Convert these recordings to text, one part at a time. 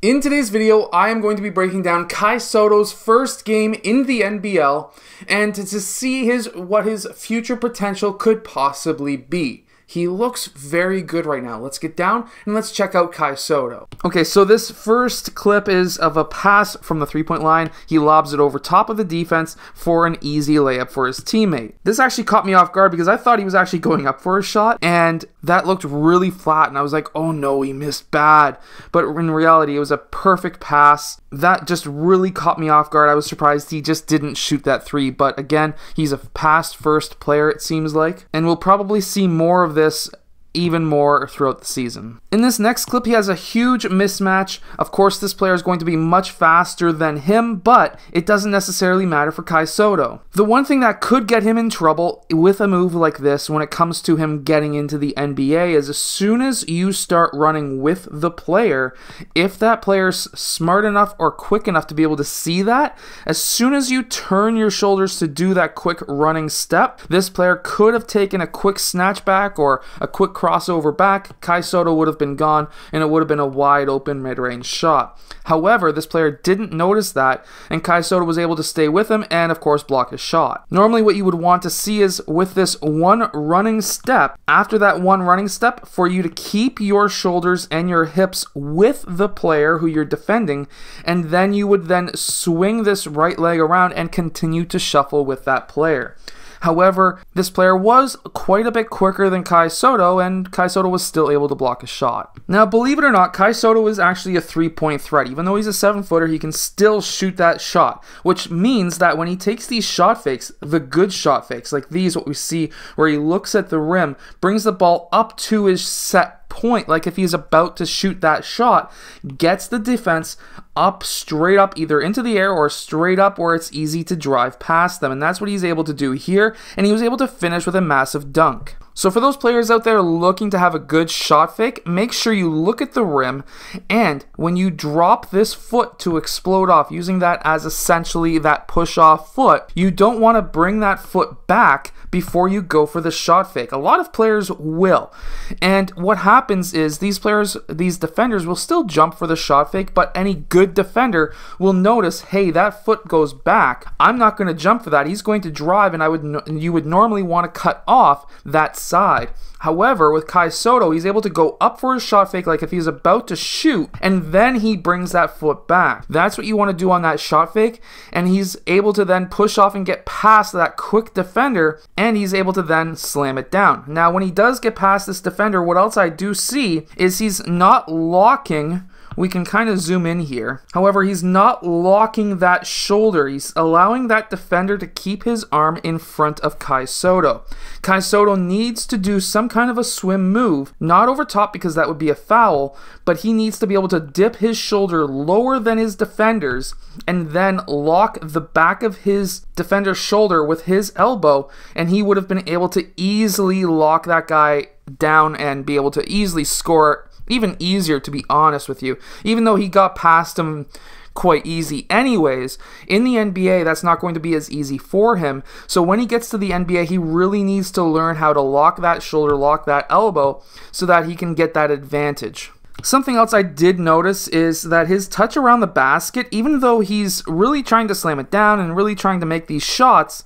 In today's video, I am going to be breaking down Kai Sotto's first game in the NBL and to see what his future potential could possibly be. He looks very good right now. Let's get down and let's check out Kai Sotto. Okay, so this first clip is of a pass from the three-point line. He lobs it over top of the defense for an easy layup for his teammate. This actually caught me off guard because I thought he was actually going up for a shot, and that looked really flat, and I was like, oh no, he missed bad. But in reality, it was a perfect pass. That just really caught me off guard. I was surprised he just didn't shoot that three, but again, he's a pass-first player, it seems like, and we'll probably see more of this even more throughout the season. In this next clip, he has a huge mismatch. Of course, this player is going to be much faster than him, but it doesn't necessarily matter for Kai Sotto. The one thing that could get him in trouble with a move like this when it comes to him getting into the NBA is as soon as you start running with the player, if that player's smart enough or quick enough to be able to see that, as soon as you turn your shoulders to do that quick running step, this player could have taken a quick snatch back or a quick crossover back. Kai Sotto would have been gone, and it would have been a wide open mid-range shot. However, this player didn't notice that, and Kai Sotto was able to stay with him and, of course, block his shot. Normally, what you would want to see is with this one running step, after that one running step, for you to keep your shoulders and your hips with the player who you're defending, and then you would then swing this right leg around and continue to shuffle with that player. However, this player was quite a bit quicker than Kai Sotto, and Kai Sotto was still able to block a shot. Now, believe it or not, Kai Sotto is actually a three-point threat. Even though he's a 7-footer, he can still shoot that shot, which means that when he takes these shot fakes, the good shot fakes, like these, what we see, where he looks at the rim, brings the ball up to his set point, like if he's about to shoot that shot, gets the defense up, straight up, either into the air or straight up where it's easy to drive past them. And that's what he's able to do here, and he was able to finish with a massive dunk. So for those players out there looking to have a good shot fake, make sure you look at the rim, and when you drop this foot to explode off, using that as essentially that push-off foot, you don't want to bring that foot back before you go for the shot fake. A lot of players will, and what happens is these defenders will still jump for the shot fake, but any good defender will notice, hey, that foot goes back. I'm not going to jump for that. He's going to drive, and you would normally want to cut off that side. However, with Kai Sotto, he's able to go up for his shot fake like if he's about to shoot, and then he brings that foot back. That's what you want to do on that shot fake, and he's able to then push off and get past that quick defender, and he's able to then slam it down. Now, when he does get past this defender, what else I do see is he's not locking. We can kind of zoom in here. However, he's not locking that shoulder. He's allowing that defender to keep his arm in front of Kai Sotto. Kai Sotto needs to do some kind of a swim move, not over top because that would be a foul, but he needs to be able to dip his shoulder lower than his defenders and then lock the back of his defender's shoulder with his elbow, and he would have been able to easily lock that guy down and be able to easily score. Even easier, to be honest with you, even though he got past him quite easy anyways. In the NBA, that's not going to be as easy for him. So when he gets to the NBA, he really needs to learn how to lock that shoulder, lock that elbow, so that he can get that advantage. Something else I did notice is that his touch around the basket, even though he's really trying to slam it down and really trying to make these shots,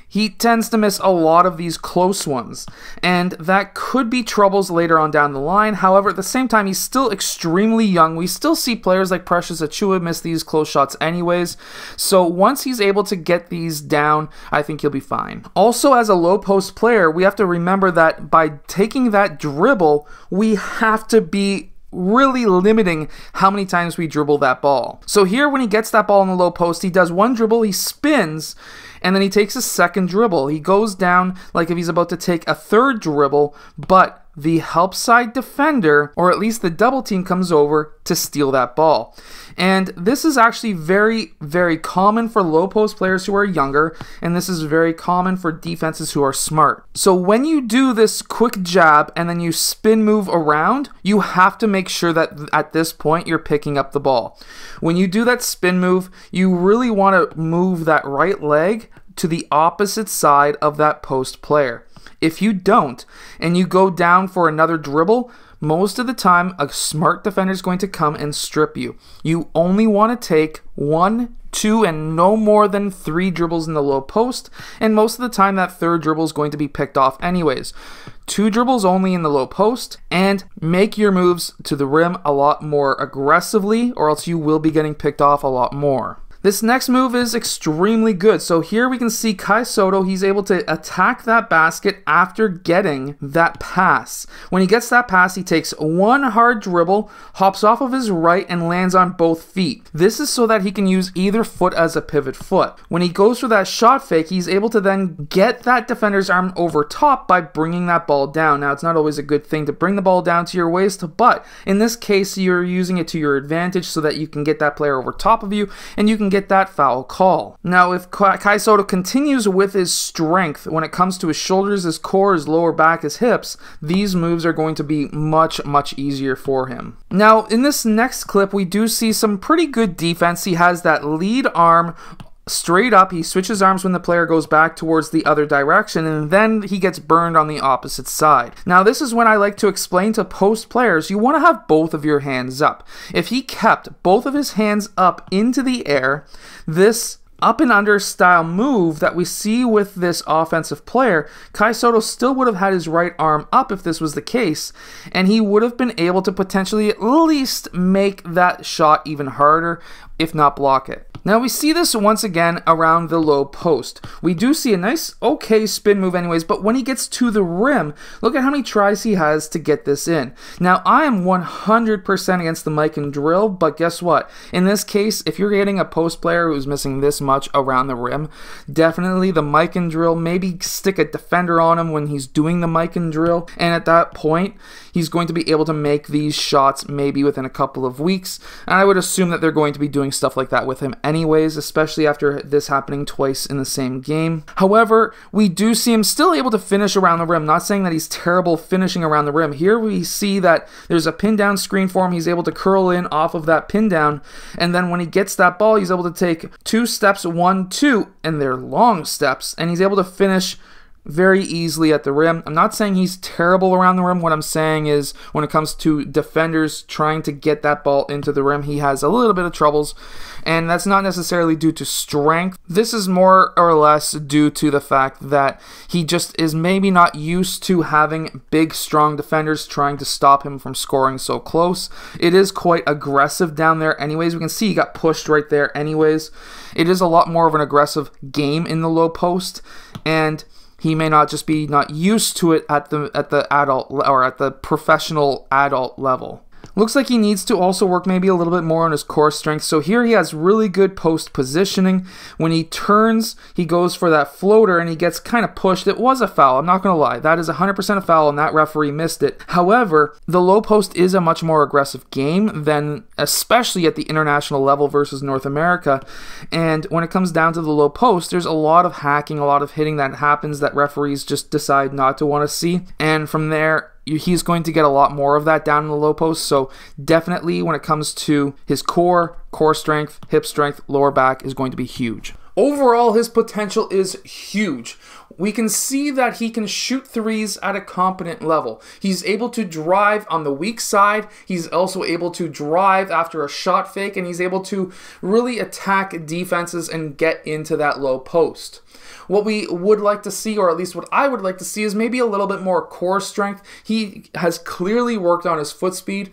he tends to miss a lot of these close ones, and that could be troubles later on down the line. However, at the same time, he's still extremely young. We still see players like Precious Achiuwa miss these close shots anyways, so once he's able to get these down, I think he'll be fine. Also, as a low post player, we have to remember that by taking that dribble, we have to be really limiting how many times we dribble that ball. So here, when he gets that ball in the low post, he does one dribble, he spins, and then he takes a second dribble. He goes down like if he's about to take a third dribble, but the help side defender, or at least the double team, comes over to steal that ball. And this is actually very, very common for low post players who are younger, and this is very common for defenses who are smart. So when you do this quick jab and then you spin move around, you have to make sure that at this point you're picking up the ball. When you do that spin move, you really want to move that right leg to the opposite side of that post player. If you don't, and you go down for another dribble, most of the time a smart defender is going to come and strip you. You only want to take 1, 2, and no more than 3 dribbles in the low post, and most of the time that third dribble is going to be picked off anyways. 2 dribbles only in the low post, and make your moves to the rim a lot more aggressively, or else you will be getting picked off a lot more. This next move is extremely good. So here we can see Kai Sotto, he's able to attack that basket after getting that pass. When he gets that pass, he takes 1 hard dribble, hops off of his right, and lands on both feet. This is so that he can use either foot as a pivot foot. When he goes for that shot fake, he's able to then get that defender's arm over top by bringing that ball down. Now, it's not always a good thing to bring the ball down to your waist, but in this case, you're using it to your advantage so that you can get that player over top of you, and you can get that foul call. Now, if Kai Sotto continues with his strength when it comes to his shoulders, his core, his lower back, his hips, these moves are going to be much easier for him. Now, in this next clip, we do see some pretty good defense. He has that lead arm straight up, he switches arms when the player goes back towards the other direction, and then he gets burned on the opposite side. Now, this is when I like to explain to post players, you want to have both of your hands up. If he kept both of his hands up into the air, this up and under style move that we see with this offensive player, Kai Sotto still would have had his right arm up if this was the case, and he would have been able to potentially at least make that shot even harder, if not block it. Now we see this once again around the low post. We do see a nice, okay spin move anyways, but when he gets to the rim, look at how many tries he has to get this in. Now I am 100% against the mic and drill, but guess what? In this case, if you're getting a post player who's missing this much around the rim, definitely the mic and drill, maybe stick a defender on him when he's doing the mic and drill, and at that point, he's going to be able to make these shots maybe within a couple of weeks, and I would assume that they're going to be doing stuff like that with him anyways, especially after this happening twice in the same game. However, we do see him still able to finish around the rim. Not saying that he's terrible finishing around the rim. Here we see that there's a pin down screen for him. He's able to curl in off of that pin down, and then when he gets that ball, he's able to take 2 steps, 1, 2, and they're long steps, and he's able to finish very easily at the rim. I'm not saying he's terrible around the rim. What I'm saying is when it comes to defenders trying to get that ball into the rim, he has a little bit of troubles, and that's not necessarily due to strength. This is more or less due to the fact that he just is maybe not used to having big, strong defenders trying to stop him from scoring so close. It is quite aggressive down there anyways. We can see he got pushed right there anyways. It is a lot more of an aggressive game in the low post, and he may not just be not used to it at the adult or at the professional adult level. Looks like he needs to also work maybe a little bit more on his core strength. So here he has really good post positioning. When he turns, he goes for that floater and he gets kind of pushed. It was a foul, I'm not going to lie. That is 100% a foul, and that referee missed it. However, the low post is a much more aggressive game than, especially at the international level versus North America. And when it comes down to the low post, there's a lot of hacking, a lot of hitting that happens that referees just decide not to want to see. And from there, he's going to get a lot more of that down in the low post. So definitely when it comes to his core strength, hip strength, lower back is going to be huge. Overall, his potential is huge. We can see that he can shoot threes at a competent level. He's able to drive on the weak side. He's also able to drive after a shot fake, and he's able to really attack defenses and get into that low post. What we would like to see, or at least what I would like to see, is maybe a little bit more core strength. He has clearly worked on his foot speed.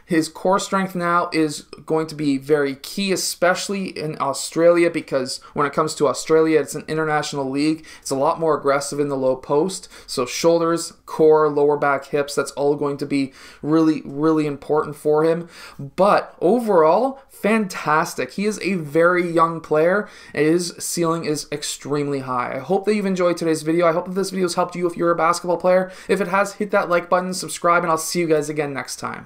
His core strength now is going to be very key, especially in Australia, because when it comes to Australia, it's an international league. It's a lot more aggressive in the low post. So shoulders, core, lower back, hips, that's all going to be really important for him. But overall, fantastic. He is a very young player, and his ceiling is extremely high. I hope that you've enjoyed today's video. I hope that this video has helped you if you're a basketball player. If it has, hit that like button, subscribe, and I'll see you guys again next time.